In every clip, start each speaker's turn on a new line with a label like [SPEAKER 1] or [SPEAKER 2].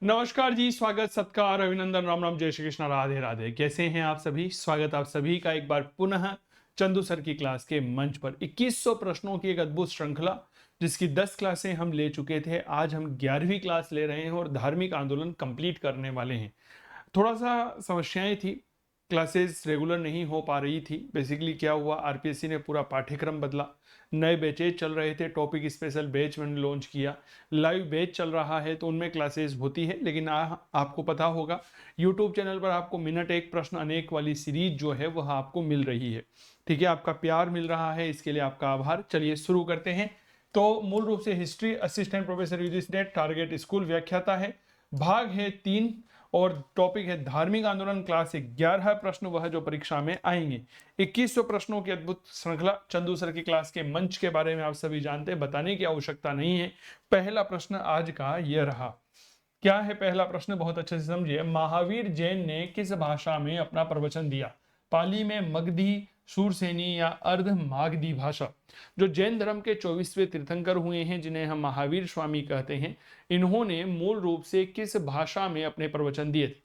[SPEAKER 1] नमस्कार जी, स्वागत सत्कार अभिनंदन राम राम जय श्री कृष्ण राधे राधे। कैसे हैं आप सभी? स्वागत आप सभी का एक बार पुनः चंदू सर की क्लास के मंच पर। 2100 प्रश्नों की एक अद्भुत श्रृंखला जिसकी 10 क्लासें हम ले चुके थे। आज हम 11वीं क्लास ले रहे हैं और धार्मिक आंदोलन कंप्लीट करने वाले हैं। थोड़ा सा समस्याएं थी, क्लासेस रेगुलर नहीं हो पा रही थी। बेसिकली क्या हुआ, आरपीएससी ने पूरा पाठ्यक्रम बदला, नए बैचेज चल रहे थे, टॉपिक स्पेशल बैच मैंने लॉन्च किया, लाइव बैच चल रहा है तो उनमें क्लासेस होती है। लेकिन आपको पता होगा यूट्यूब चैनल पर आपको मिनट एक प्रश्न अनेक वाली सीरीज जो है वह आपको मिल रही है। ठीक है, आपका प्यार मिल रहा है, इसके लिए आपका आभार। चलिए शुरू करते हैं। तो मूल रूप से history, assistant professor UGC net, target school, व्याख्याता है, भाग है 3 और टॉपिक है धार्मिक आंदोलन। क्लास 11 प्रश्न वह जो परीक्षा में आएंगे। 2100 प्रश्नों की अद्भुत श्रृंखला चंदू सर की क्लास के मंच के बारे में आप सभी जानते हैं, बताने की आवश्यकता नहीं है। पहला प्रश्न आज का यह रहा। क्या है पहला प्रश्न? बहुत अच्छे से समझिए। महावीर जैन ने किस भाषा में अपना प्रवचन दिया? पाली में, मगधी, शूरसेनी या अर्ध मागधी भाषा? जो जैन धर्म के 24वें तीर्थंकर हुए हैं, जिन्हें हम महावीर स्वामी कहते हैं, इन्होंने मूल रूप से किस भाषा में अपने प्रवचन दिए थे?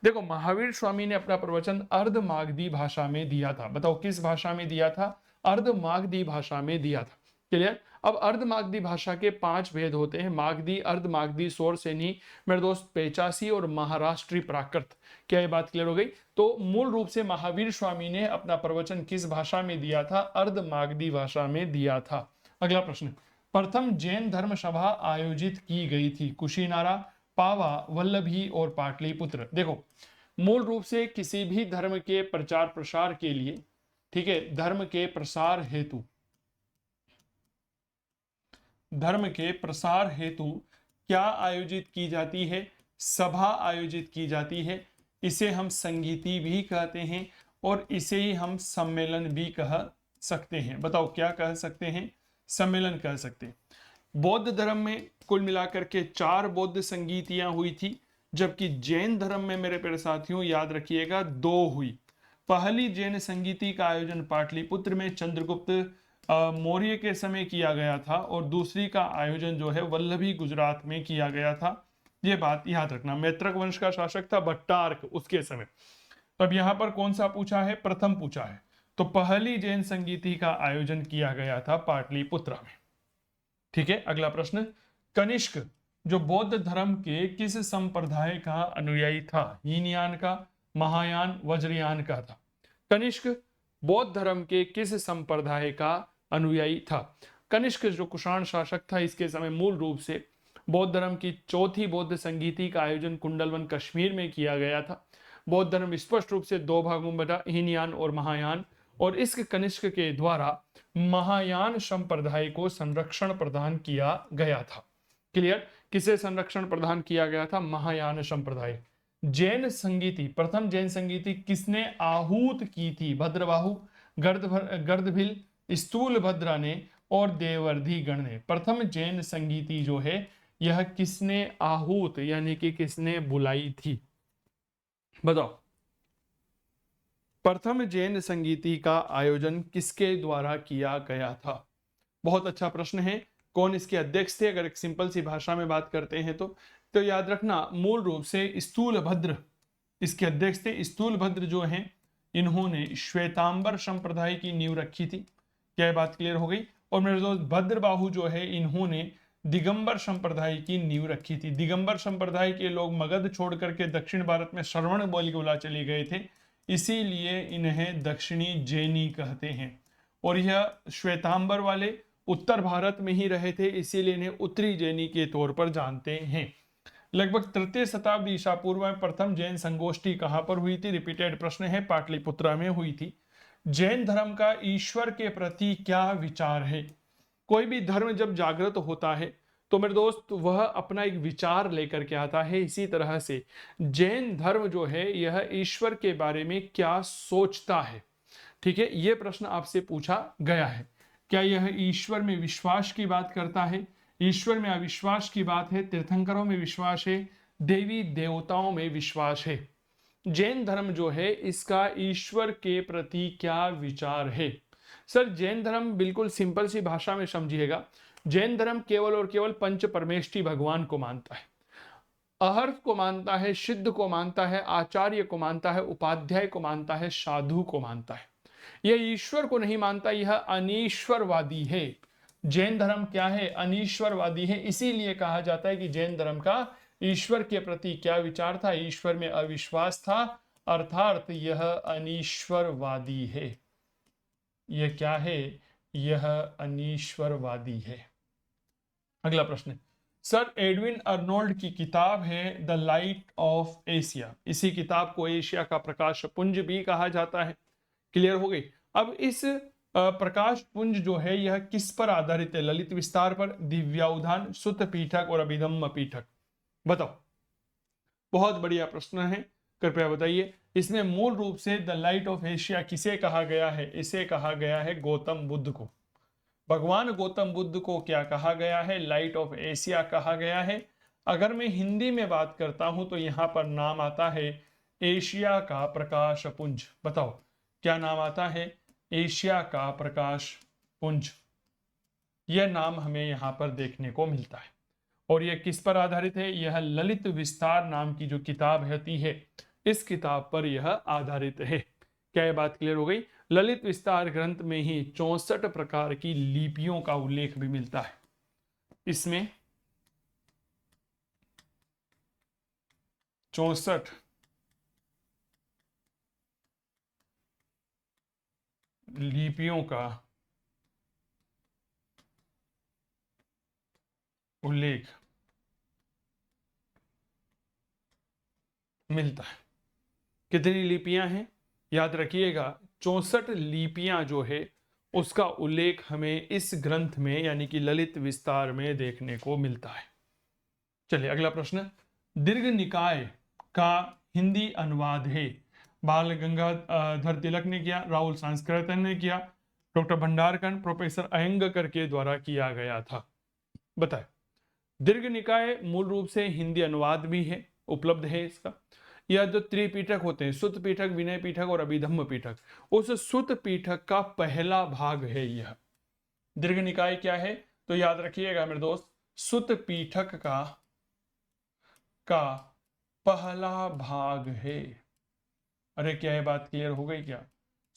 [SPEAKER 1] देखो, महावीर स्वामी ने अपना प्रवचन अर्ध मागधी भाषा में दिया था। बताओ किस भाषा में दिया था? अर्ध मागधी भाषा में दिया था। क्लियर? अब अर्ध मागधी भाषा के 5 भेद होते हैं: मागधी, अर्ध मागधी, शौरसेनी, मेरे दोस्त पेचासी और महाराष्ट्री प्राकृत। क्या ये बात क्लियर हो गई? तो मूल रूप से महावीर स्वामी ने अपना प्रवचन किस भाषा में दिया था? अर्ध मागधी भाषा में दिया था। अगला प्रश्न, प्रथम जैन धर्म सभा आयोजित की गई थी? कुशीनारा, पावा, वल्लभी और पाटलिपुत्र। देखो, मूल रूप से किसी भी धर्म के प्रचार प्रसार के लिए, ठीक है, धर्म के प्रसार हेतु क्या आयोजित की जाती है? सभा आयोजित की जाती है। इसे हम संगीति भी कहते हैं और इसे ही हम सम्मेलन भी कह सकते हैं। बताओ क्या कह सकते हैं? सम्मेलन कह सकते हैं। बौद्ध धर्म में कुल मिलाकर के 4 बौद्ध संगीतियां हुई थी, जबकि जैन धर्म में मेरे प्यारे साथियों याद रखिएगा 2 हुई। पहली जैन संगीति का आयोजन पाटलिपुत्र में चंद्रगुप्त मौर्य के समय किया गया था और दूसरी का आयोजन जो है वल्लभी गुजरात में किया गया था। ये बात याद रखना। मैत्रक वंश का शासक था भट्टार्क उसके समय। अब यहां पर कौन सा पूछा है? प्रथम पूछा है। तो पहली जैन संगीति का आयोजन किया गया था पाटलिपुत्र में। ठीक है, अगला प्रश्न, कनिष्क जो बौद्ध धर्म के किस संप्रदाय का अनुयायी था? हीनयान का, महायान, वज्रयान का था? कनिष्क बौद्ध धर्म के किस संप्रदाय का अनुयायी था? कनिष्क जो कुषाण शासक था, इसके समय मूल रूप से बौद्ध धर्म की चौथी बौद्ध संगीति का आयोजन कुंडलवन कश्मीर में किया गया था। बौद्ध धर्म स्पष्ट रूप से 2 भागों में बटा, हीनयान और महायान, और इस कनिष्क के द्वारा महायान संप्रदाय को संरक्षण प्रदान किया गया था। क्लियर? किसे संरक्षण प्रदान किया गया था? महायान संप्रदाय। जैन संगीति, प्रथम जैन संगीति किसने आहूत की थी? भद्रबाहु, गर्दभिल, स्थूलभद्रा ने और देवर्धि गण ने। प्रथम जैन संगीति जो है यह किसने आहूत यानी कि किसने बुलाई थी? बताओ, प्रथम जैन संगीति का आयोजन किसके द्वारा किया गया था? बहुत अच्छा प्रश्न है। कौन इसके अध्यक्ष थे? अगर एक सिंपल सी भाषा में बात करते हैं तो याद रखना, मूल रूप से स्थूलभद्र इसके अध्यक्ष थे। स्थूलभद्र जो हैं, इन्होंने श्वेतांबर संप्रदाय की नींव रखी थी। क्या ये बात क्लियर हो गई? और मेरे दोस्त भद्रबाहु जो है, इन्होंने दिगंबर संप्रदाय की नींव रखी थी। दिगंबर संप्रदाय के लोग मगध छोड़ करके दक्षिण भारत में श्रवण बेलगोला चले गए थे, इसीलिए इन्हें दक्षिणी जैनी कहते हैं। और यह श्वेतांबर वाले उत्तर भारत में ही रहे थे, इसीलिए इन्हें उत्तरी जैनी के तौर पर जानते हैं। लगभग 3य शताब्दी ईसा पूर्व में प्रथम जैन संगोष्ठी कहां पर हुई थी? रिपीटेड प्रश्न है, पाटलिपुत्रा में हुई थी। जैन धर्म का ईश्वर के प्रति क्या विचार है? कोई भी धर्म जब जागृत होता है तो मेरे दोस्त वह अपना एक विचार लेकर के आता है। इसी तरह से जैन धर्म जो है यह ईश्वर के बारे में क्या सोचता है। ठीक है, यह प्रश्न आपसे पूछा गया है। क्या यह ईश्वर में विश्वास की बात करता है? ईश्वर में अविश्वास की बात है? तीर्थंकरों में विश्वास है? देवी देवताओं में विश्वास है? जैन धर्म जो है इसका ईश्वर के प्रति क्या विचार है? सर, जैन धर्म बिल्कुल सिंपल सी भाषा में समझिएगा, जैन धर्म केवल और केवल पंच परमेष्ठी भगवान को मानता है। अहर्ष को मानता है, सिद्ध को मानता है, आचार्य को मानता है, उपाध्याय को मानता है, साधु को मानता है। यह ईश्वर को नहीं मानता, यह अनीश्वरवादी है। जैन धर्म क्या है? अनीश्वरवादी है। इसीलिए कहा जाता है कि जैन धर्म का ईश्वर के प्रति क्या विचार था? ईश्वर में अविश्वास था, अर्थात यह अनीश्वरवादी है। यह क्या है? यह अनीश्वरवादी है। अगला प्रश्न, सर एडविन अर्नोल्ड की किताब है द लाइट ऑफ एशिया। इसी किताब को एशिया का प्रकाश पुंज भी कहा जाता है। क्लियर हो गई। अब इस प्रकाश पुंज जो है यह किस पर आधारित है? ललित विस्तार पर, दिव्याउधान, सुत्त पीठक और अभिधम्म पीठक। बताओ। बहुत बढ़िया प्रश्न है, कृपया बताइए। इसमें मूल रूप से द लाइट ऑफ एशिया किसे कहा गया है? इसे कहा गया है गौतम बुद्ध को। भगवान गौतम बुद्ध को क्या कहा गया है? लाइट ऑफ एशिया कहा गया है। अगर मैं हिंदी में बात करता हूं तो यहां पर नाम आता है एशिया का प्रकाश पुंज। बताओ क्या नाम आता है? एशिया का प्रकाश पुंज। यह नाम हमें यहां पर देखने को मिलता है। और यह किस पर आधारित है? यह ललित विस्तार नाम की जो किताब होती है, इस किताब पर यह आधारित है। क्या यह बात क्लियर हो गई? ललित विस्तार ग्रंथ में ही 64 प्रकार की लिपियों का उल्लेख भी मिलता है। इसमें 64 लिपियों का उल्लेख मिलता है। कितनी लिपियां हैं? याद रखिएगा 64 लिपियां जो है उसका उल्लेख हमें इस ग्रंथ में यानी कि ललित विस्तार में देखने को मिलता है। चलिए अगला प्रश्न, दीर्घ निकाय का हिंदी अनुवाद है? बाल गंगाधर तिलक ने किया, राहुल सांस्कृतन ने किया, डॉक्टर भंडारकर, प्रोफेसर अयंगकर के द्वारा किया गया था। बताए। दीर्घ निकाय मूल रूप से हिंदी अनुवाद भी है, उपलब्ध है इसका। यह जो त्रिपीठक होते हैं, सुत्त पीठक, विनय पीठक और अभिधम्म पीठक, उस सुत्त पीठक का पहला भाग है यह। दीर्घ निकाय क्या है? तो याद रखिएगा मेरे दोस्त, सुत्त पीठक का पहला भाग है। अरे क्या है, बात क्लियर हो गई क्या?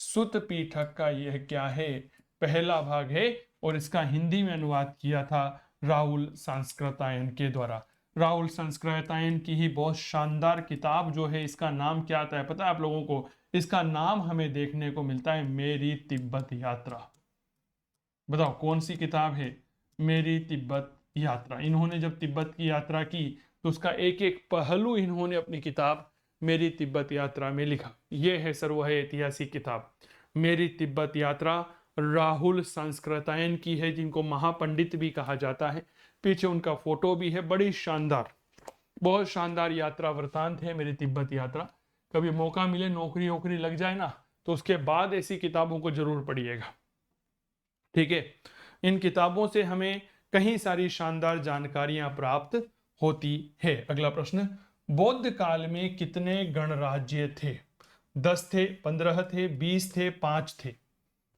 [SPEAKER 1] सुत्त पीठक का यह क्या है? पहला भाग है। और इसका हिंदी में अनुवाद किया था राहुल सांस्कृतायन के द्वारा। राहुल सांस्कृतायन की ही बहुत शानदार किताब जो है, इसका नाम क्या आता है पता है आप लोगों को? इसका नाम हमें देखने को मिलता है मेरी तिब्बत यात्रा। बताओ कौन सी किताब है? मेरी तिब्बत यात्रा। इन्होंने जब तिब्बत की यात्रा की तो उसका एक एक पहलू इन्होंने अपनी किताब मेरी तिब्बत यात्रा में लिखा। यह है सर वह ऐतिहासिक किताब मेरी तिब्बत यात्रा। राहुल सांस्कृतायन की है, जिनको महापंडित भी कहा जाता है। पीछे उनका फोटो भी है, बड़ी शानदार, बहुत शानदार यात्रा वृतांत है मेरी तिब्बत यात्रा। कभी मौका मिले, नौकरी वोकरी लग जाए ना, तो उसके बाद ऐसी किताबों को जरूर पढ़िएगा। ठीक है, इन किताबों से हमें कई सारी शानदार जानकारियां प्राप्त होती है। अगला प्रश्न, बौद्ध काल में कितने गणराज्य थे? 10 थे, 15 थे, 20 थे, 5 थे?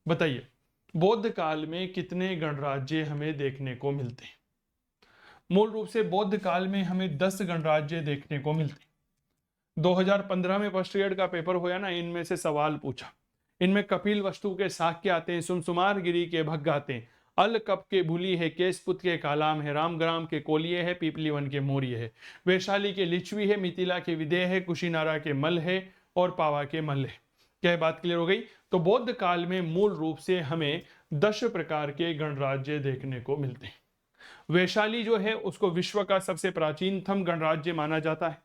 [SPEAKER 1] बताइए बौद्ध काल में कितने गणराज्य हमें देखने को मिलते हैं? मूल रूप से बौद्ध काल में हमें 10 गणराज्य देखने को मिलते हैं। 2015 में फर्स्ट ईयर का पेपर हुआ ना, इनमें से सवाल पूछा। इनमें कपिल वस्तु के शाक्य आते हैं, सुमसुमार गिरी के भग्ग आते हैं, अल कप के भूली है, केसपुत के कालाम है, रामग्राम के कोलिये है, पीपलीवन के मौर्य है, वैशाली के लिच्छवी है, मिथिला के विदेह है, कुशीनारा के मल है और पावा के मल है। क्या बात क्लियर हो गई? तो बौद्ध काल में मूल रूप से हमें 10 प्रकार के गणराज्य देखने को मिलते हैं। वैशाली जो है उसको विश्व का सबसे प्राचीनतम गणराज्य माना जाता है,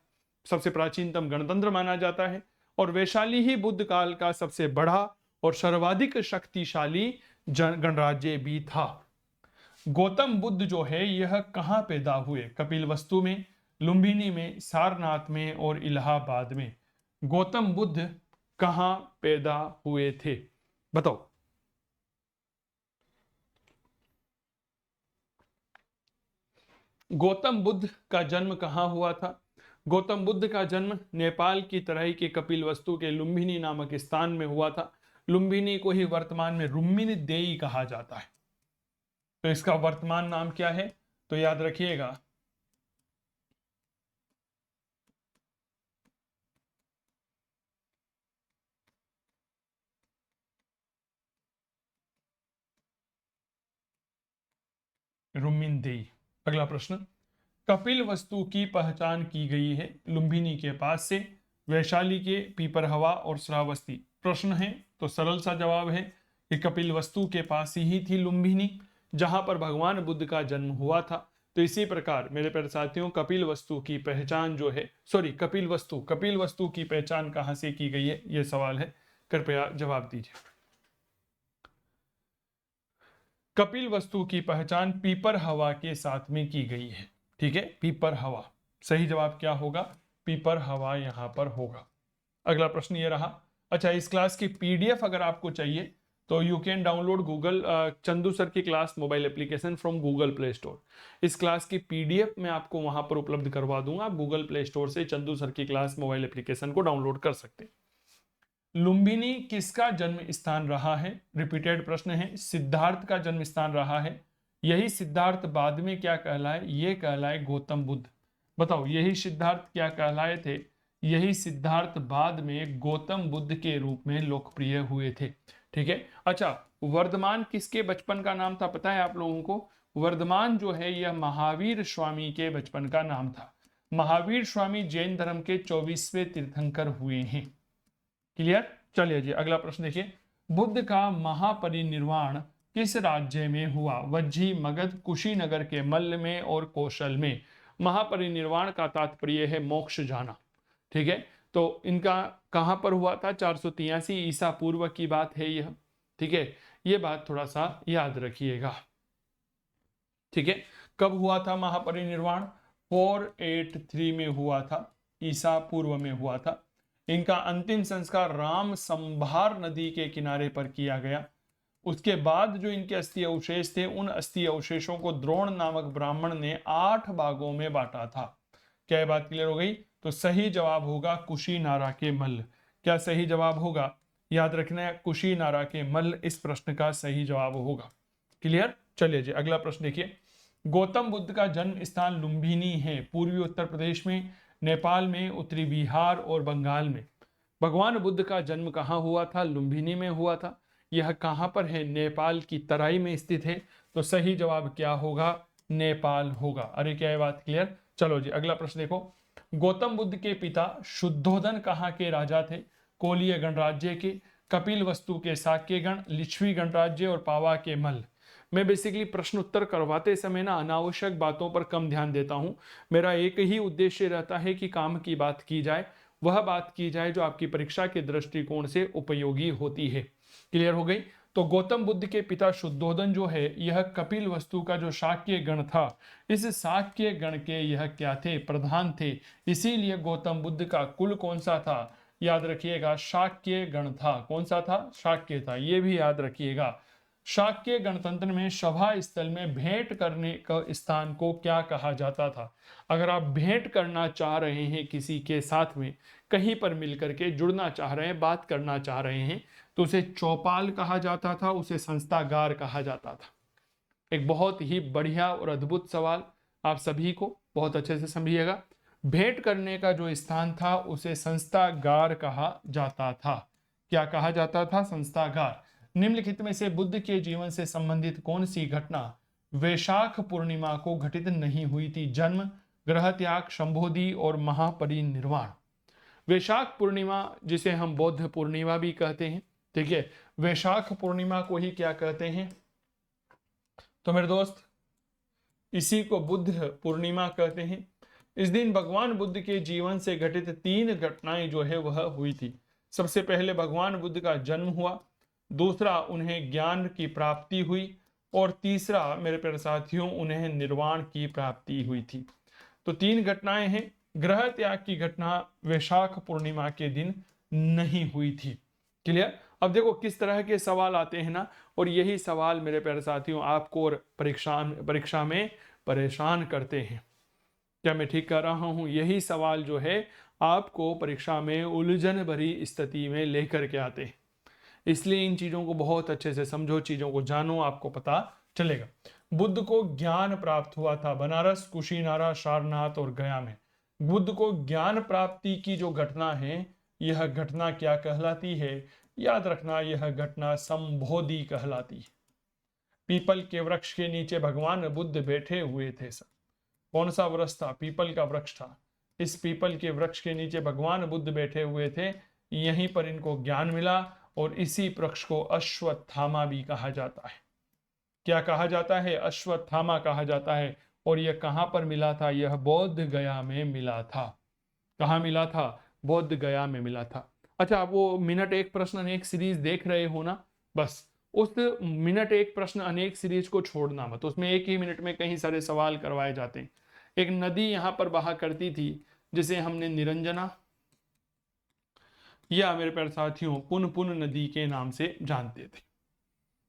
[SPEAKER 1] सबसे प्राचीनतम गणतंत्र माना जाता है। और वैशाली ही बुद्ध काल का सबसे बड़ा और सर्वाधिक शक्तिशाली गणराज्य भी था। गौतम बुद्ध जो है यह कहां पैदा हुए? कपिलवस्तु में, लुम्बिनी में, सारनाथ में और इलाहाबाद में। गौतम बुद्ध कहां पैदा हुए थे? बताओ। गौतम बुद्ध का जन्म कहां हुआ था? गौतम बुद्ध का जन्म नेपाल की तराई के कपिलवस्तु के लुम्बिनी नामक स्थान में हुआ था। लुम्बिनी को ही वर्तमान में रुम्मिनी देई कहा जाता है। तो इसका वर्तमान नाम क्या है? तो याद रखिएगा रुमिनदेई। अगला प्रश्न, कपिल वस्तु की पहचान की गई है लुम्बिनी के पास से, वैशाली के पीपरहवा और श्रावस्ती। प्रश्न है तो सरल सा जवाब है कि कपिल वस्तु के पास ही थी लुम्बिनी, जहां पर भगवान बुद्ध का जन्म हुआ था। तो इसी प्रकार मेरे प्यारे साथियों, कपिल वस्तु की पहचान जो है, कपिल वस्तु की पहचान कहां से की गई है, यह सवाल है, कृपया जवाब दीजिए। कपिल वस्तु की पहचान पीपर हवा के साथ में की गई है। ठीक है, पीपर हवा, सही जवाब क्या होगा, पीपर हवा यहां पर होगा। अगला प्रश्न ये रहा। अच्छा, इस क्लास की पीडीएफ अगर आपको चाहिए तो you can download Google Chandu sir की class mobile application from Google play store. इस क्लास की पीडीएफ मैं आपको वहां पर उपलब्ध करवा दूंगा। आप गूगल प्ले स्टोर से चंदू सर की क्लास मोबाइल एप्लीकेशन को डाउनलोड कर सकते हैं। लुम्बिनी किसका जन्म स्थान रहा है? रिपीटेड प्रश्न है। सिद्धार्थ का जन्म स्थान रहा है। यही सिद्धार्थ बाद में क्या कहलाए? ये कहलाए गौतम बुद्ध। बताओ, यही सिद्धार्थ क्या कहलाए थे? यही सिद्धार्थ बाद में गौतम बुद्ध के रूप में लोकप्रिय हुए थे। ठीक है। अच्छा, वर्धमान किसके बचपन का नाम था पता है आप लोगों को? वर्धमान जो है यह महावीर स्वामी के बचपन का नाम था। महावीर स्वामी जैन धर्म के 24वें तीर्थंकर हुए हैं। क्लियर? चलिए जी, अगला प्रश्न देखिए। बुद्ध का महापरिनिर्वाण किस राज्य में हुआ? वज्जी, मगध, कुशीनगर के मल्ल में और कौशल में। महापरिनिर्वाण का तात्पर्य है मोक्ष जाना। ठीक है, तो इनका कहां पर हुआ था? 483 ईसा पूर्व की बात है यह। ठीक है, यह बात थोड़ा सा याद रखिएगा। ठीक है, कब हुआ था महापरिनिर्वाण? 483 में हुआ था, ईसा पूर्व में हुआ था। इनका अंतिम संस्कार राम संभार नदी के किनारे पर किया गया। उसके बाद जो इनके अस्थि अवशेष थे, उन अस्थि अवशेषों को द्रोण नामक ब्राह्मण ने 8 भागों में बांटा था। क्या ये बात क्लियर हो गई? तो सही जवाब होगा कुशीनारा के मल्ल। क्या सही जवाब होगा? याद रखना है, कुशीनारा के मल्ल इस प्रश्न का सही जवाब होगा। क्लियर? चलिए जी, अगला प्रश्न देखिए। गौतम बुद्ध का जन्म स्थान लुम्बिनी है। पूर्वी उत्तर प्रदेश में, नेपाल में, उत्तरी बिहार और बंगाल में। भगवान बुद्ध का जन्म कहाँ हुआ था? लुम्बिनी में हुआ था। यह कहाँ पर है? नेपाल की तराई में स्थित है। तो सही जवाब क्या होगा? नेपाल होगा। अरे क्या ये बात क्लियर? चलो जी, अगला प्रश्न देखो। गौतम बुद्ध के पिता शुद्धोधन कहाँ के राजा थे? कोलीय गणराज्य के, कपिल वस्तु के शाक्य गण, लिच्छवी गणराज्य और पावा के मल्ल। मैं बेसिकली प्रश्न उत्तर करवाते समय ना अनावश्यक बातों पर कम ध्यान देता हूं। मेरा एक ही उद्देश्य रहता है कि काम की बात की जाए, वह बात की जाए जो आपकी परीक्षा के दृष्टिकोण से उपयोगी होती है। क्लियर हो गई? तो गौतम बुद्ध के पिता शुद्धोधन जो है, यह कपिल वस्तु का जो शाक्य गण था, इस शाक्य गण के यह क्या थे? प्रधान थे। इसीलिए गौतम बुद्ध का कुल कौन सा था? याद रखिएगा, शाक्य गण था। कौन सा था? शाक्य था। यह भी याद रखिएगा। शाक्य गणतंत्र में सभा स्थल में भेंट करने का स्थान को क्या कहा जाता था? अगर आप भेंट करना चाह रहे हैं किसी के साथ में, कहीं पर मिलकर के जुड़ना चाह रहे हैं, बात करना चाह रहे हैं, तो उसे चौपाल कहा जाता था, उसे संस्थागार कहा जाता था। एक बहुत ही बढ़िया और अद्भुत सवाल, आप सभी को बहुत अच्छे से समझिएगा। भेंट करने का जो स्थान था उसे संस्थागार कहा जाता था। क्या कहा जाता था? संस्थागार। निम्नलिखित में से बुद्ध के जीवन से संबंधित कौन सी घटना वैशाख पूर्णिमा को घटित नहीं हुई थी? जन्म, ग्रह त्याग, संबोधि और महापरिनिर्वाण। वैशाख पूर्णिमा, जिसे हम बौद्ध पूर्णिमा भी कहते हैं, ठीक है, वैशाख पूर्णिमा को ही क्या कहते हैं? तो मेरे दोस्त, इसी को बुद्ध पूर्णिमा कहते हैं। इस दिन भगवान बुद्ध के जीवन से घटित 3 घटनाएं जो है वह हुई थी। सबसे पहले भगवान बुद्ध का जन्म हुआ, दूसरा उन्हें ज्ञान की प्राप्ति हुई, और तीसरा मेरे प्यारे साथियों उन्हें निर्वाण की प्राप्ति हुई थी। तो 3 घटनाएं हैं। ग्रह त्याग की घटना वैशाख पूर्णिमा के दिन नहीं हुई थी। क्लियर? अब देखो किस तरह के सवाल आते हैं ना, और यही सवाल मेरे प्यारे साथियों आपको और परीक्षा में परेशान करते हैं। क्या मैं ठीक कर रहा हूं? यही सवाल जो है आपको परीक्षा में उलझन भरी स्थिति में लेकर के आते हैं। इसलिए इन चीजों को बहुत अच्छे से समझो, चीजों को जानो, आपको पता चलेगा। बुद्ध को ज्ञान प्राप्त हुआ था बनारस, कुशीनारा, सारनाथ और गया में। बुद्ध को ज्ञान प्राप्ति की जो घटना है, यह घटना क्या कहलाती है? याद रखना, यह घटना संबोधि कहलाती है। पीपल के वृक्ष के नीचे भगवान बुद्ध बैठे हुए थे सर। कौन सा वृक्ष था? पीपल का वृक्ष था। इस पीपल के वृक्ष के नीचे भगवान बुद्ध बैठे हुए थे, यहीं पर इनको ज्ञान मिला और इसी वृक्ष को अश्वत्थामा भी कहा जाता है। क्या कहा जाता है? अश्वत्थामा कहा जाता है। और यह कहां पर मिला था? यह बोध गया में मिला था। कहाँ मिला था? बोध गया में मिला था। अच्छा, आप वो मिनट एक प्रश्न अनेक सीरीज देख रहे हो ना? बस उस मिनट एक प्रश्न अनेक सीरीज को छोड़ना मत, उसमें एक ही मिनट में कई सारे सवाल करवाए जाते हैं। एक नदी यहां पर बहा करती थी जिसे हमने निरंजना या मेरे प्यारे साथियों पुन पुन नदी के नाम से जानते थे।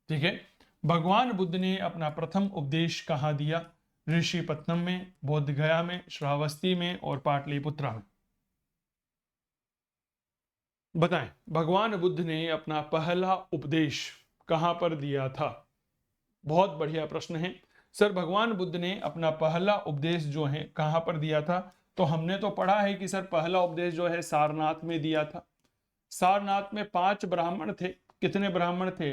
[SPEAKER 1] ठीक है। भगवान बुद्ध ने अपना प्रथम उपदेश कहाँ दिया? ऋषिपत्तनम में, बोध गया में, श्रावस्ती में और पाटलिपुत्रा में। बताएं, भगवान बुद्ध ने अपना पहला उपदेश कहां पर दिया था? बहुत बढ़िया प्रश्न है सर। भगवान बुद्ध ने अपना पहला उपदेश जो है कहां पर दिया था? तो हमने तो पढ़ा है कि सर पहला उपदेश जो है सारनाथ में दिया था। सारनाथ में 5 ब्राह्मण थे। कितने ब्राह्मण थे?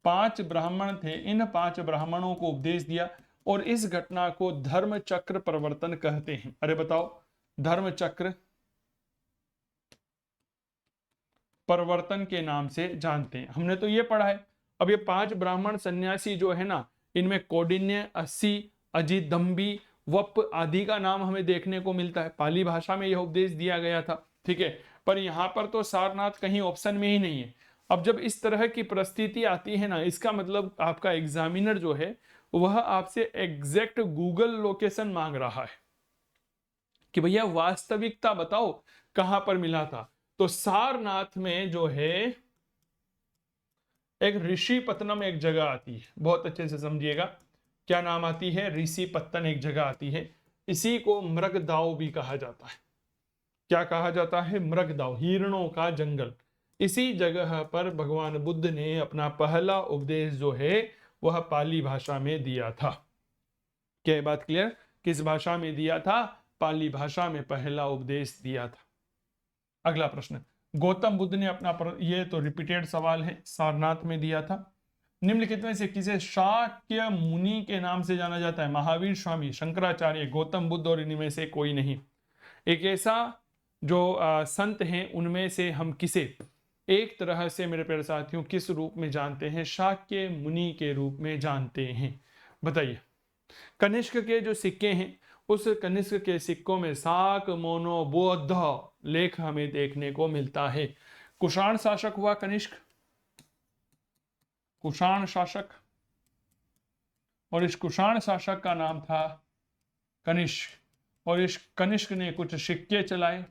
[SPEAKER 1] 5 ब्राह्मण थे। इन 5 ब्राह्मणों को उपदेश दिया और इस घटना को धर्म चक्र प्रवर्तन कहते हैं। अरे बताओ, धर्म चक्र प्रवर्तन के नाम से जानते हैं। हमने तो ये पढ़ा है। अब ये 5 ब्राह्मण सन्यासी जो है ना, इनमें कौंडिन्य, अस्सी, अजिदम्बी, वप आदि का नाम हमें देखने को मिलता है। पाली भाषा में यह उपदेश दिया गया था। ठीक है, पर यहां पर तो सारनाथ कहीं ऑप्शन में ही नहीं है। अब जब इस तरह की परिस्थिति आती है ना, इसका मतलब आपका एग्जामिनर जो है वह आपसे एग्जैक्ट गूगल लोकेशन मांग रहा है कि भैया वास्तविकता बताओ कहां पर मिला था। तो सारनाथ में जो है एक ऋषिपत्तनम एक जगह आती है, बहुत अच्छे से समझिएगा। क्या नाम आती है? ऋषिपत्तन एक जगह आती है। इसी को मृगदाव भी कहा जाता है। क्या कहा जाता है? मृगदाव, हिरणों का जंगल। इसी जगह पर भगवान बुद्ध ने अपना पहला उपदेश जो है वह पाली भाषा में दिया था। क्या ये बात क्लियर? किस भाषा में दिया था? पाली भाषा में पहला उपदेश दिया था। अगला प्रश्न, गौतम बुद्ध ने अपना ये तो रिपीटेड सवाल है, सारनाथ में दिया था। निम्नलिखित में से किसे शाक्य मुनि के नाम से जाना जाता है? महावीर स्वामी, शंकराचार्य, गौतम बुद्ध और इनमें से कोई नहीं। एक ऐसा जो संत हैं उनमें से हम किसे एक तरह से मेरे प्यारे साथियों किस रूप में जानते हैं? शाक्य मुनि के रूप में जानते हैं। बताइए। कनिष्क के जो सिक्के हैं उस कनिष्क के सिक्कों में शाक मोनो बौद्ध लेख हमें देखने को मिलता है। कुषाण शासक हुआ कनिष्क, कुषाण शासक, और इस कुषाण शासक का नाम था कनिष्क। और इस कनिष्क ने कुछ सिक्के चलाए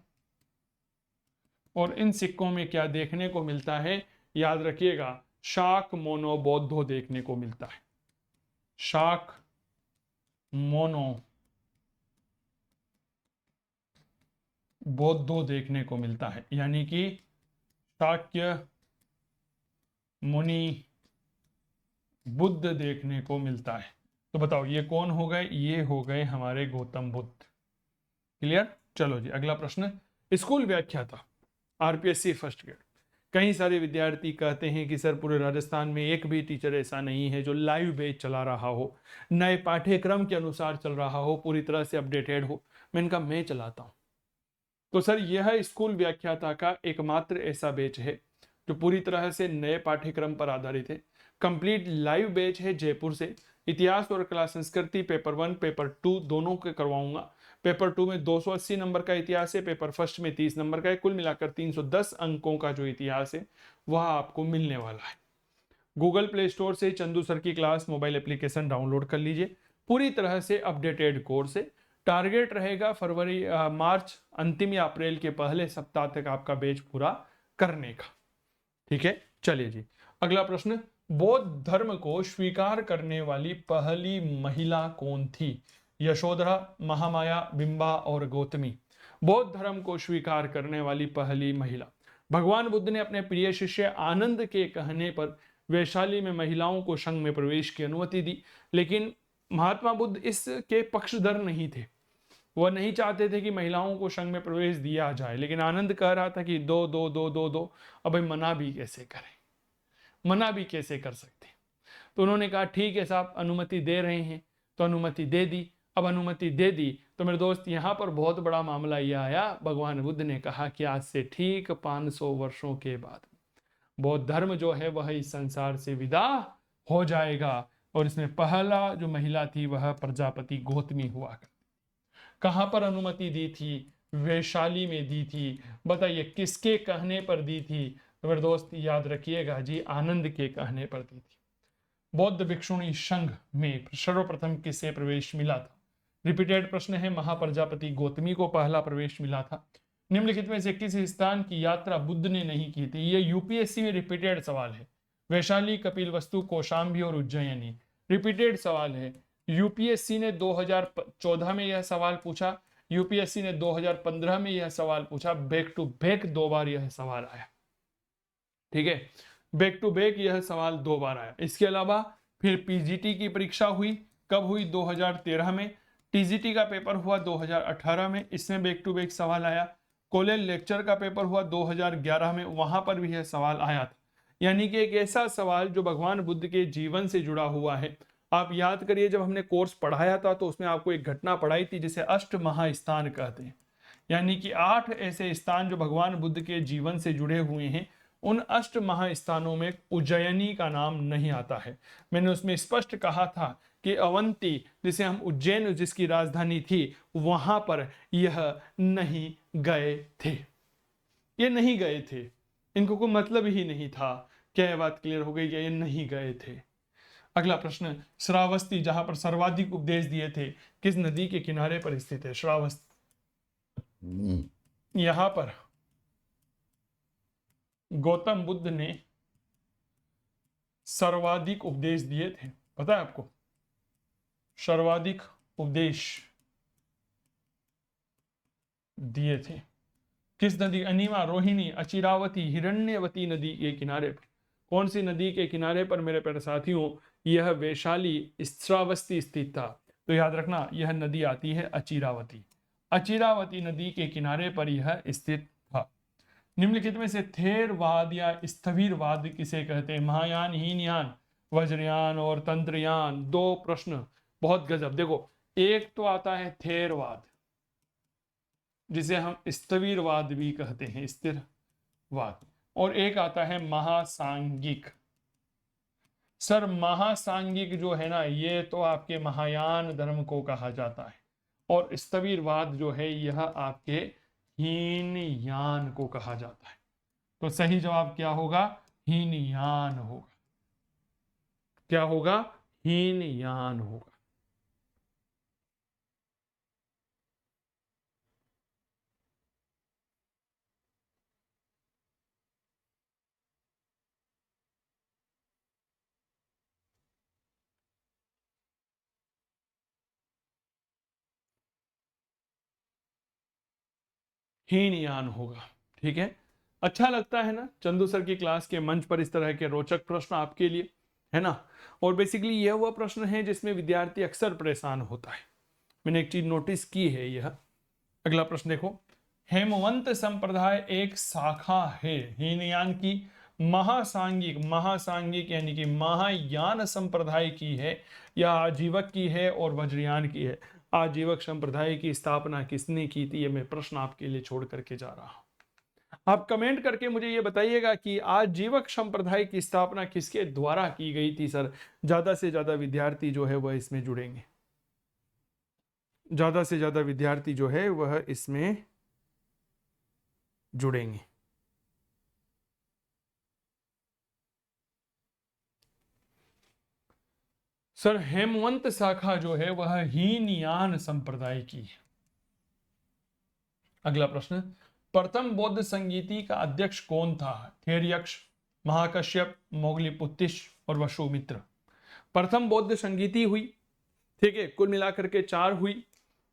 [SPEAKER 1] और इन सिक्कों में क्या देखने को मिलता है? याद रखिएगा, शाक मोनो बौद्धो देखने को मिलता है। शाक मोनो बौद्धो देखने को मिलता है, यानी कि शाक्य मुनि बुद्ध देखने को मिलता है। तो बताओ ये कौन हो गए? ये हो गए हमारे गौतम बुद्ध। क्लियर? चलो जी, अगला प्रश्न। स्कूल व्याख्याता आरपीएससी फर्स्ट ग्रेड। कई सारे विद्यार्थी कहते हैं कि सर पूरे राजस्थान में एक भी टीचर ऐसा नहीं है जो लाइव बैच चला रहा हो, नए पाठ्यक्रम के अनुसार चल रहा हो, पूरी तरह से अपडेटेड हो। मैंने कहा मैं चलाता हूं। तो सर यह स्कूल व्याख्याता का एकमात्र ऐसा बैच है जो पूरी तरह से नए पाठ्यक्रम पर आधारित है। कंप्लीट लाइव बैच है जयपुर से। इतिहास और कला संस्कृति पेपर 1 पेपर 2 दोनों के करवाऊंगा। पेपर 2 में 280 नंबर का इतिहास है, पेपर फर्स्ट में 30 नंबर का है। कुल मिलाकर 310 अंकों का जो इतिहास है वह आपको मिलने वाला है। गूगल प्ले स्टोर से चंदू सर की क्लास मोबाइल एप्लीकेशन डाउनलोड कर लीजिए। पूरी तरह से अपडेटेड कोर्स है। टारगेट रहेगा फरवरी मार्च अंतिम या अप्रैल के पहले सप्ताह तक आपका बैच पूरा करने का। ठीक है, चलिए जी, अगला प्रश्न। बौद्ध धर्म को स्वीकार करने वाली पहली महिला कौन थी? यशोधरा, महामाया, बिंबा और गौतमी। बौद्ध धर्म को स्वीकार करने वाली पहली महिला। भगवान बुद्ध ने अपने प्रिय शिष्य आनंद के कहने पर वैशाली में महिलाओं को संघ में प्रवेश की अनुमति दी, लेकिन महात्मा बुद्ध इसके पक्षधर नहीं थे। वह नहीं चाहते थे कि महिलाओं को संघ में प्रवेश दिया जाए, लेकिन आनंद कह रहा था कि दो दो दो दो दो। अब भाई मना भी कैसे करें, मना भी कैसे कर सकते। तो उन्होंने कहा ठीक है साहब, अनुमति दे रहे हैं, तो अनुमति दे दी। अब अनुमति दे दी तो मेरे दोस्त यहाँ पर बहुत बड़ा मामला यह आया, भगवान बुद्ध ने कहा कि आज से ठीक 500 वर्षों के बाद बौद्ध धर्म जो है वह इस संसार से विदा हो जाएगा। और इसमें पहला जो महिला थी वह प्रजापति गौतमी हुआ करती। कहां पर अनुमति दी थी? वैशाली में दी थी। बताइए किसके कहने पर दी थी? तो मेरे दोस्त याद रखिएगा जी, आनंद के कहने पर दी थी। बौद्ध भिक्षुणी संघ में सर्वप्रथम किसे प्रवेश मिला था? रिपीटेड प्रश्न है। महाप्रजापति गौतमी को पहला प्रवेश मिला था। निम्नलिखित में से किस स्थान की यात्रा बुद्ध ने नहीं की थी? ये यूपीएससी में रिपीटेड सवाल है। वैशाली, कपिलवस्तु, कौशाम्बी और उज्जैनी, रिपीटेड सवाल है। यूपीएससी ने 2014 में यह सवाल पूछा, यूपीएससी ने 2015 में यह सवाल पूछा, बैक टू बैक 2 बार यह सवाल आया। ठीक है, बैक टू बैक यह सवाल 2 बार आया। इसके अलावा फिर पीजीटी की परीक्षा हुई, कब हुई? 2013 में। टीजीटी का पेपर हुआ 2018 में, इसमें बैक टू बैक सवाल आया। कॉलेज लेक्चर का पेपर हुआ 2011 में, वहां पर भी यह सवाल आया था। यानी कि एक ऐसा सवाल जो भगवान बुद्ध के जीवन से जुड़ा हुआ है। आप याद करिए, जब हमने कोर्स पढ़ाया था तो उसमें आपको एक घटना पढ़ाई थी जिसे अष्ट महास्थान कहते हैं। यानी कि 8 ऐसे स्थान जो भगवान बुद्ध के जीवन से जुड़े हुए हैं। उन अष्ट महास्थानों में उज्जैनी का नाम नहीं आता है। मैंने उसमें स्पष्ट कहा था कि अवंती, जिसे हम उज्जैन जिसकी राजधानी थी, वहां पर यह नहीं गए थे। ये नहीं गए थे, इनको कोई मतलब ही नहीं था। क्या यह बात क्लियर हो गई? ये नहीं गए थे। अगला प्रश्न, श्रावस्ती जहां पर सर्वाधिक उपदेश दिए थे, किस नदी के किनारे पर स्थित है? श्रावस्ती। यहां पर गौतम बुद्ध ने सर्वाधिक उपदेश दिए थे। पता है आपको? सर्वाधिक उपदेश दिए थे किस नदी? अनिमा, रोहिणी, अचिरावती, हिरण्यवती नदी के किनारे पर। कौन सी नदी के किनारे पर मेरे प्यारे साथियों? यह वैशाली श्रावस्ती स्थित था। तो याद रखना, यह नदी आती है अचिरावती। अचिरावती नदी के किनारे पर यह स्थित था। निम्नलिखित में से थेरवाद या स्थविरवाद किसे कहते हैं? महायान, हीनयान, वज्रयान और तंत्रयान। 2 प्रश्न बहुत गजब। देखो, एक तो आता है थेरवाद, जिसे हम स्थविरवाद भी कहते हैं, स्थिरवाद, और एक आता है महासांगिक। सर महासांगिक जो है ना, ये तो आपके महायान धर्म को कहा जाता है, और स्थविरवाद जो है यह आपके हीनयान को कहा जाता है। तो सही जवाब क्या होगा? हीनयान होगा। क्या होगा? हीनयान होगा। हीनयान होगा। ठीक है, अच्छा लगता है ना चंदू सर की क्लास के मंच पर इस तरह के रोचक प्रश्न आपके लिए, है ना? और बेसिकली यह वह प्रश्न है जिसमें विद्यार्थी अक्सर परेशान होता है। मैंने एक चीज नोटिस की है। यह अगला प्रश्न देखो, हेमवंत संप्रदाय एक शाखा है हीनयान की, महासांगिक, महासांगिक यानी कि महायान संप्रदाय की है, या आजीवक की है और वज्रयान की है? आजीवक संप्रदाय की स्थापना किसने की थी? ये मैं प्रश्न आपके लिए छोड़ करके जा रहा हूं। आप कमेंट करके मुझे ये बताइएगा कि आजीवक संप्रदाय की स्थापना किसके द्वारा की गई थी। सर ज्यादा से ज्यादा विद्यार्थी जो है वह इसमें जुड़ेंगे, ज्यादा से ज्यादा विद्यार्थी जो है वह इसमें जुड़ेंगे। सर हेमवंत शाखा जो है वह हीनयान संप्रदाय की है। अगला प्रश्न, प्रथम बौद्ध संगीति का अध्यक्ष कौन था? थेरियक्ष, महाकश्यप, मोगलीपुत्तिश और वसुमित्र। प्रथम बौद्ध संगीति हुई, ठीक है, कुल मिलाकर के 4 हुई।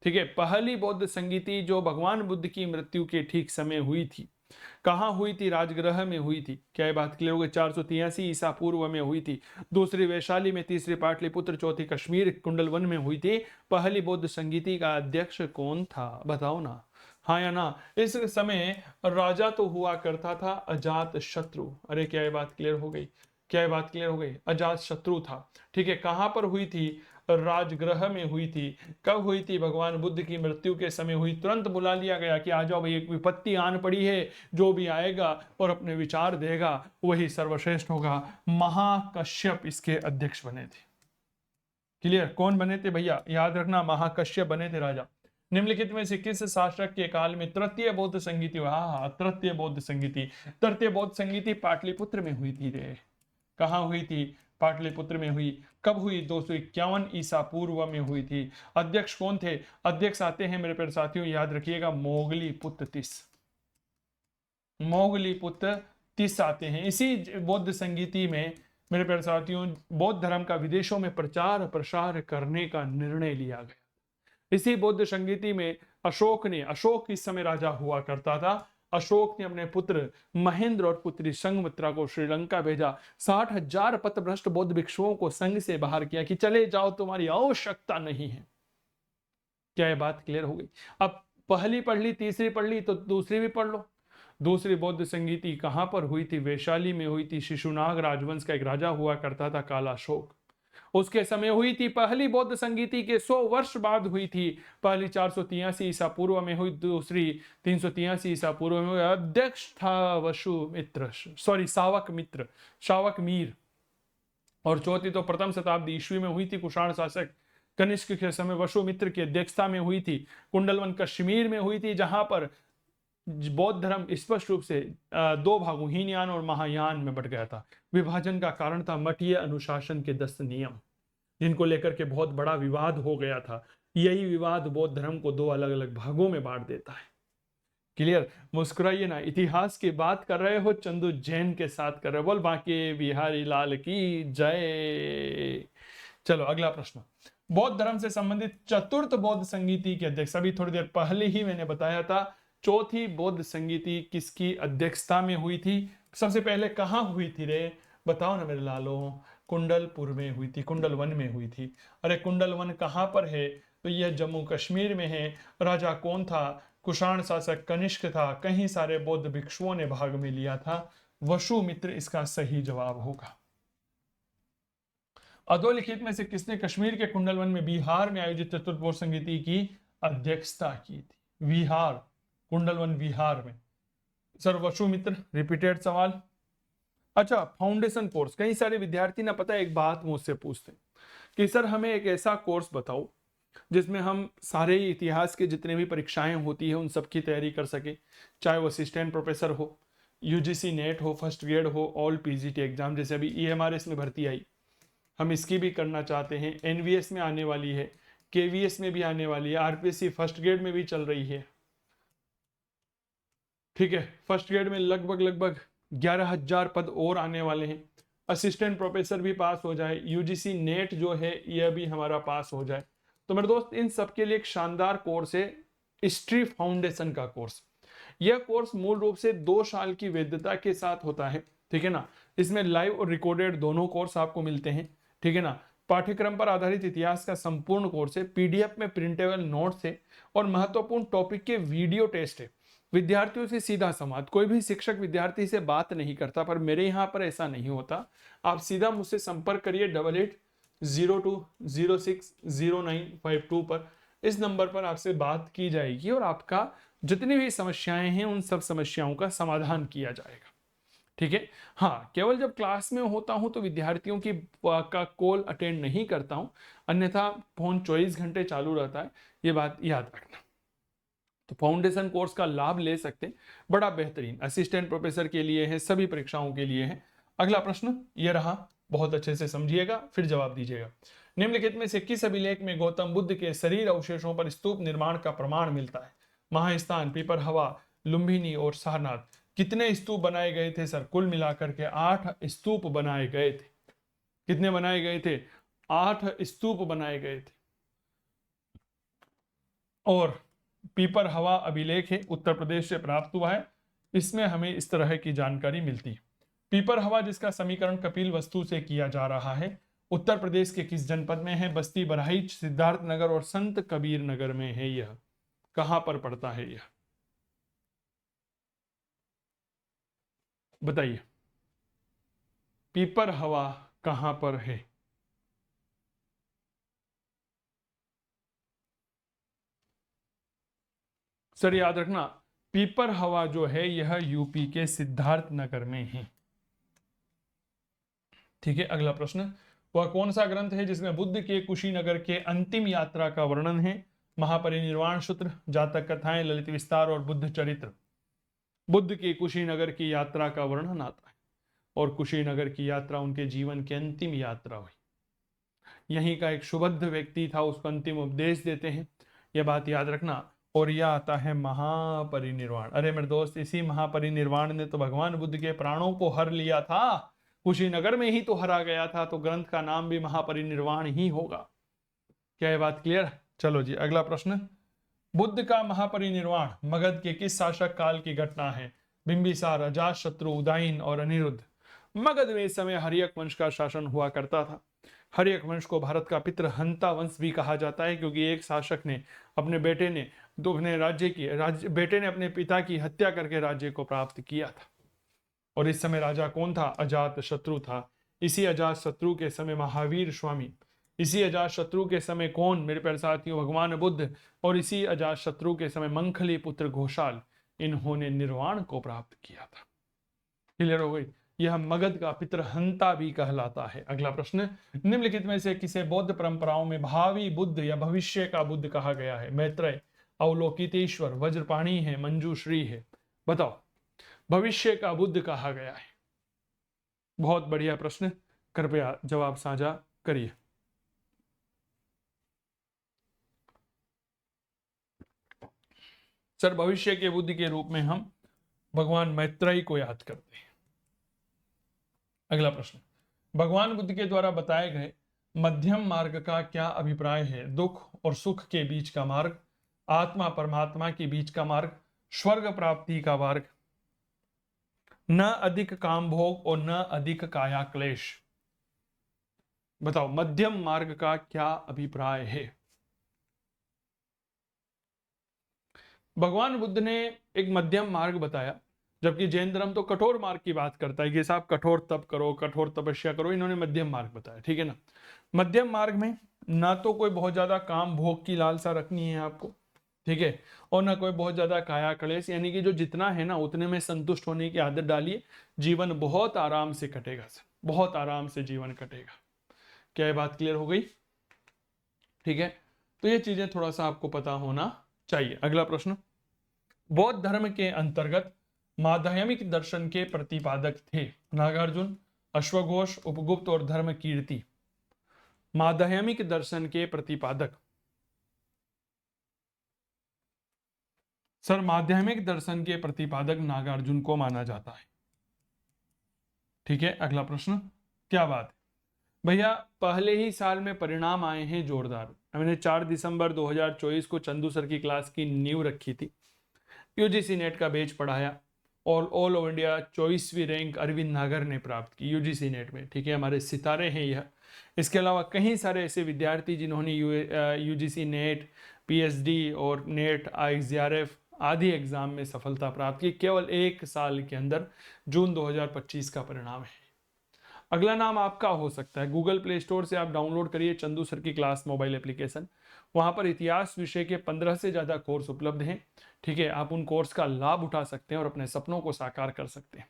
[SPEAKER 1] ठीक है, पहली बौद्ध संगीति जो भगवान बुद्ध की मृत्यु के ठीक समय हुई थी, कहां हुई थी? राजगृह में हुई थी। क्या ये बात क्लियर हो गई? 483 ईसा पूर्व में हुई थी। दूसरी वैशाली में, तीसरी पाटलिपुत्र, चौथी कश्मीर कुंडलवन में हुई थी। पहली बौद्ध संगीति का अध्यक्ष कौन था? बताओ ना, हाँ या ना? इस समय राजा तो हुआ करता था अजात शत्रु। अरे क्या ये बात क्लियर हो गई? क्या ये बात क्लियर हो गई? अजात शत्रु था। ठीक है, कहां पर हुई थी? राजगृह में हुई थी। कब हुई थी? भगवान बुद्ध की मृत्यु के समय हुई। तुरंत बुला लिया गया कि आ जाओ भाई, एक विपत्ति आन पड़ी है, जो भी आएगा और अपने विचार देगा वही सर्वश्रेष्ठ होगा। महाकश्यप इसके अध्यक्ष बने थे। क्लियर? कौन बने थे भैया? याद रखना, महाकश्यप बने थे राजा। निम्नलिखित में से किस शासक के काल में तृतीय बौद्ध संगीति? हाँ, तृतीय बौद्ध संगीति। तृतीय बौद्ध संगीति पाटलिपुत्र में हुई थी रे। कहाँ हुई थी? पाटलिपुत्र में हुई। कब हुई? 251 ईसा पूर्व में हुई थी। अध्यक्ष कौन थे? अध्यक्ष आते हैं मेरे प्यारे साथियों, याद रखिएगा, मोगली पुत्र तिस। मोगली पुत्र तिस आते हैं। इसी बौद्ध संगीति में मेरे प्यारे साथियों बौद्ध धर्म का विदेशों में प्रचार प्रसार करने का निर्णय लिया गया। इसी बौद्ध संगीति में अशोक इस समय राजा हुआ करता था। अशोक ने अपने पुत्र महेंद्र और पुत्री संघमित्रा को श्रीलंका भेजा। 60,000 पथभ्रष्ट बौद्ध भिक्षुओं को संघ से बाहर किया कि चले जाओ, तुम्हारी आवश्यकता नहीं है। क्या ये बात क्लियर हो गई? अब पहली पढ़ ली, तीसरी पढ़ ली, तो दूसरी भी पढ़ लो। दूसरी बौद्ध संगीति कहां पर हुई थी? वैशाली में हुई थी। शिशुनाग राजवंश का एक राजा हुआ करता था कालाशोक, उसके समय हुई थी। पहली बौद्ध संगीति के 100 वर्ष बाद हुई थी। पहली 483 ईसा पूर्व में हुई, दूसरी 383 ईसा पूर्व में हुई। अध्यक्ष था शावक मीर। और चौथी तो प्रथम शताब्दी ईस्वी में हुई थी। कुषाण शासक कनिष्क के समय वसुमित्र की अध्यक्षता में हुई थी। कुंडलवन कश्मीर में हुई थी, जहां पर बौद्ध धर्म स्पष्ट रूप से दो भागों हीनयान और महायान में बट गया था। विभाजन का कारण था मठीय अनुशासन के 10 नियम, जिनको लेकर के बहुत बड़ा विवाद हो गया था। यही विवाद बौद्ध धर्म को दो अलग अलग भागों में बांट देता है। क्लियर? मुस्कुराइए ना, इतिहास की बात कर रहे हो, चंदू जैन के साथ कर रहे हो। बोल बांके बिहारी लाल की जय। चलो अगला प्रश्न। बौद्ध धर्म से संबंधित चतुर्थ बौद्ध संगीति के अध्यक्ष, अभी थोड़ी देर पहले ही मैंने बताया था, चौथी बौद्ध संगीति किसकी अध्यक्षता में हुई थी? सबसे पहले कहां हुई थी रे? बताओ ना मेरे लालो। कुंडलपुर में हुई थी, कुंडल वन में हुई थी। अरे कुंडल वन कहां पर है? तो यह जम्मू कश्मीर में है। राजा कौन था? कुषाण शासक कनिष्क था। कई सारे बौद्ध भिक्षुओं ने भाग में लिया था। वसुमित्र इसका सही जवाब होगा। अधोलिखित में से किसने कश्मीर के कुंडल वन में बिहार में आयोजित चतुर्थ बौद्ध संगीति की अध्यक्षता की थी? बिहार, कुंडल वन बिहार में। सर वसुमित्र, रिपीटेड सवाल। अच्छा, फाउंडेशन कोर्स। कई सारे विद्यार्थी ना, पता है, एक बात मुझसे पूछते हैं कि सर हमें एक ऐसा कोर्स बताओ जिसमें हम सारे इतिहास के जितने भी परीक्षाएं होती है उन सब की तैयारी कर सके, चाहे वो असिस्टेंट प्रोफेसर हो, यूजीसी नेट हो, फर्स्ट ग्रेड हो, ऑल पीजीटी एग्जाम, जैसे अभी ईएमआरएस में भर्ती आई, हम इसकी भी करना चाहते हैं। एनवीएस में आने वाली है, केवीएस में भी आने वाली है, आरपीएससी फर्स्ट ग्रेड में भी चल रही है। ठीक है, फर्स्ट ग्रेड में लगभग 11,000 पद और आने वाले हैं। असिस्टेंट प्रोफेसर भी पास हो जाए, यूजीसी नेट जो है यह भी हमारा पास हो जाए, तो मेरे दोस्त इन सब के लिए एक शानदार कोर्स है, हिस्ट्री फाउंडेशन का कोर्स। यह कोर्स मूल रूप से 2 साल की वैधता के साथ होता है। ठीक है ना? इसमें लाइव और रिकॉर्डेड दोनों कोर्स आपको मिलते हैं। ठीक है ना? पाठ्यक्रम पर आधारित इतिहास का संपूर्ण कोर्स है, पीडीएफ में प्रिंटेबल नोट्स है और महत्वपूर्ण टॉपिक के वीडियो टेस्ट है। विद्यार्थियों से सीधा संवाद, कोई भी शिक्षक विद्यार्थी से बात नहीं करता, पर मेरे यहाँ पर ऐसा नहीं होता। आप सीधा मुझसे संपर्क करिए 8802060952 पर। इस नंबर पर आपसे बात की जाएगी और आपका जितनी भी समस्याएं हैं उन सब समस्याओं का समाधान किया जाएगा। ठीक है? हाँ, केवल जब क्लास में होता हूं तो विद्यार्थियों की का कॉल अटेंड नहीं करता हूं, अन्यथा फोन 24 घंटे चालू रहता है, ये बात याद रखना। तो फाउंडेशन कोर्स का लाभ ले सकते हैं, बड़ा बेहतरीन, असिस्टेंट प्रोफेसर के लिए है, सभी परीक्षाओं के लिए है। अगला प्रश्न ये रहा, बहुत अच्छे से समझिएगा फिर जवाब दीजिएगा। निम्नलिखित में से किस अभिलेख में गौतम बुद्ध के शरीर अवशेषों पर स्तूप निर्माण का प्रमाण मिलता है? महास्थान, पीपरहवा, लुम्बिनी और सारनाथ। कितने स्तूप बनाए गए थे सर? कुल मिलाकर के 8 स्तूप बनाए गए थे। कितने बनाए गए थे? 8 स्तूप बनाए गए थे। और पीपर हवा अभिलेख है, उत्तर प्रदेश से प्राप्त हुआ है। इसमें हमें इस तरह की जानकारी मिलती है। पीपर हवा जिसका समीकरण कपिल वस्तु से किया जा रहा है, उत्तर प्रदेश के किस जनपद में है? बस्ती, बहराइच, सिद्धार्थ नगर और संत कबीर नगर में है। यह कहां पर पड़ता है? यह बताइए। पीपर हवा कहां पर है? सर याद रखना, पीपर हवा जो है यह यूपी के सिद्धार्थनगर में है। ठीक है, अगला प्रश्न, वह कौन सा ग्रंथ है जिसमें बुद्ध के कुशीनगर के अंतिम यात्रा का वर्णन है? महापरिनिर्वाण सूत्र, जातक कथाएं, ललित विस्तार और बुद्ध चरित्र। बुद्ध के कुशीनगर की यात्रा का वर्णन आता है और कुशीनगर की यात्रा उनके जीवन की अंतिम यात्रा हुई। यहीं का एक सुबद्ध व्यक्ति था, उसको अंतिम उपदेश देते हैं, यह बात याद रखना। और यह आता है महापरिनिर्वाण। अरे मेरे दोस्त, इसी महापरिनिर्वाण ने तो भगवान बुद्ध के प्राणों को हर लिया था, कुशीनगर में ही तो हरा गया था, तो ग्रंथ का नाम भी महापरिनिर्वाण ही होगा। क्या ये बात क्लियर? चलो जी, अगला प्रश्न, बुद्ध का महापरिनिर्वाण मगध के किस शासक काल की घटना है? बिंबिसार, अजातशत्रु, उदयन और अनिरुद्ध। मगध में इस समय हर्यक वंश का शासन हुआ करता था। हर्यक वंश को भारत का पितृहंता वंश भी कहा जाता है, क्योंकि एक शासक ने अपने बेटे ने बेटे ने अपने पिता की हत्या करके राज्य को प्राप्त किया था। और इस समय राजा कौन था? अजातशत्रु था। इसी अजातशत्रु के समय महावीर स्वामी, इसी अजातशत्रु के समय कौन मेरे प्यारे साथियों? भगवान बुद्ध। और इसी अजातशत्रु के समय मंखली पुत्र घोषाल, इन्होंने निर्वाण को प्राप्त किया था। क्लियर हो गई? यह मगध का पितृहंता भी कहलाता है। अगला प्रश्न, निम्नलिखित में से किसे बौद्ध परंपराओं में भावी बुद्ध या भविष्य का बुद्ध कहा गया है? मैत्रेय, अवलोकितेश्वर, वज्रपाणी है, मंजूश्री है। बताओ, भविष्य का बुद्ध कहा गया है। बहुत बढ़िया प्रश्न, कृपया जवाब साझा करिए। सर, भविष्य के बुद्ध के रूप में हम भगवान मैत्रेय को याद करते हैं। अगला प्रश्न, भगवान बुद्ध के द्वारा बताए गए मध्यम मार्ग का क्या अभिप्राय है? दुख और सुख के बीच का मार्ग, आत्मा परमात्मा के बीच का मार्ग, स्वर्ग प्राप्ति का मार्ग, न अधिक काम भोग और न अधिक काया क्लेश। बताओ, मध्यम मार्ग का क्या अभिप्राय है? भगवान बुद्ध ने एक मध्यम मार्ग बताया, जबकि जैन धर्म तो कठोर मार्ग की बात करता है कि साहब कठोर तप करो, कठोर तपस्या करो। इन्होंने मध्यम मार्ग बताया। ठीक है ना? मध्यम मार्ग में ना तो कोई बहुत ज्यादा काम भोग की लालसा रखनी है आपको, ठीक है, और ना कोई बहुत ज्यादा काया क्लेश, यानी कि जो जितना है ना उतने में संतुष्ट होने की आदत डालिए, जीवन बहुत आराम से कटेगा सर, बहुत आराम से जीवन कटेगा। क्या ये बात क्लियर हो गई? ठीक है, तो ये चीजें थोड़ा सा आपको पता होना चाहिए। अगला प्रश्न, बौद्ध धर्म के अंतर्गत माध्यमिक दर्शन के प्रतिपादक थे? नागार्जुन, अश्वघोष, उपगुप्त और धर्म कीर्ति। माध्यमिक दर्शन के प्रतिपादक, सर माध्यमिक दर्शन के प्रतिपादक नागार्जुन को माना जाता है। ठीक है, अगला प्रश्न, क्या बात है भैया, पहले ही साल में परिणाम आए हैं जोरदार। मैंने 4 दिसंबर 2024 को चंदू सर की क्लास की नींव रखी थी, यूजीसी नेट का बैच पढ़ाया और ऑल ओवर इंडिया 24वीं रैंक अरविंद नागर ने प्राप्त की यूजीसी नेट में। ठीक है, हमारे सितारे हैं यह। इसके अलावा कई सारे ऐसे विद्यार्थी जिन्होंने यूजीसी नेट, पीएचडी और नेट, आईजीआरएफ आदि एग्जाम में सफलता प्राप्त की, केवल 1 साल के अंदर। जून 2025 का परिणाम है। अगला नाम आपका हो सकता है, गूगल प्ले स्टोर से आप डाउनलोड करिए चंदू सर की क्लास मोबाइल एप्लीकेशन। वहां पर इतिहास विषय के 15 से ज्यादा कोर्स उपलब्ध हैं। ठीक है, आप उन कोर्स का लाभ उठा सकते हैं और अपने सपनों को साकार कर सकते हैं।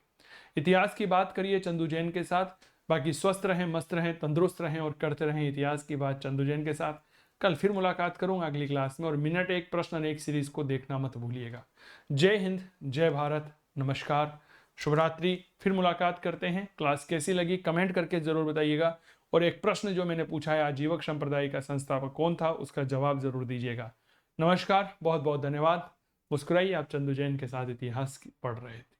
[SPEAKER 1] इतिहास की बात करिए चंदू जैन के साथ। बाकी स्वस्थ रहें, मस्त रहें, तंदुरुस्त रहें और करते रहें इतिहास की बात चंदू जैन के साथ। कल फिर मुलाकात करूंगा अगली क्लास में, और मिनट एक प्रश्न अनेक सीरीज को देखना मत भूलिएगा। जय हिंद, जय भारत, नमस्कार, शुभरात्रि। फिर मुलाकात करते हैं। क्लास कैसी लगी कमेंट करके जरूर बताइएगा, और एक प्रश्न जो मैंने पूछा है, आजीवक संप्रदाय का संस्थापक कौन था, उसका जवाब जरूर दीजिएगा। नमस्कार, बहुत बहुत धन्यवाद। मुस्कुराइए, आप चंदू जैन के साथ इतिहास पढ़ रहे थे।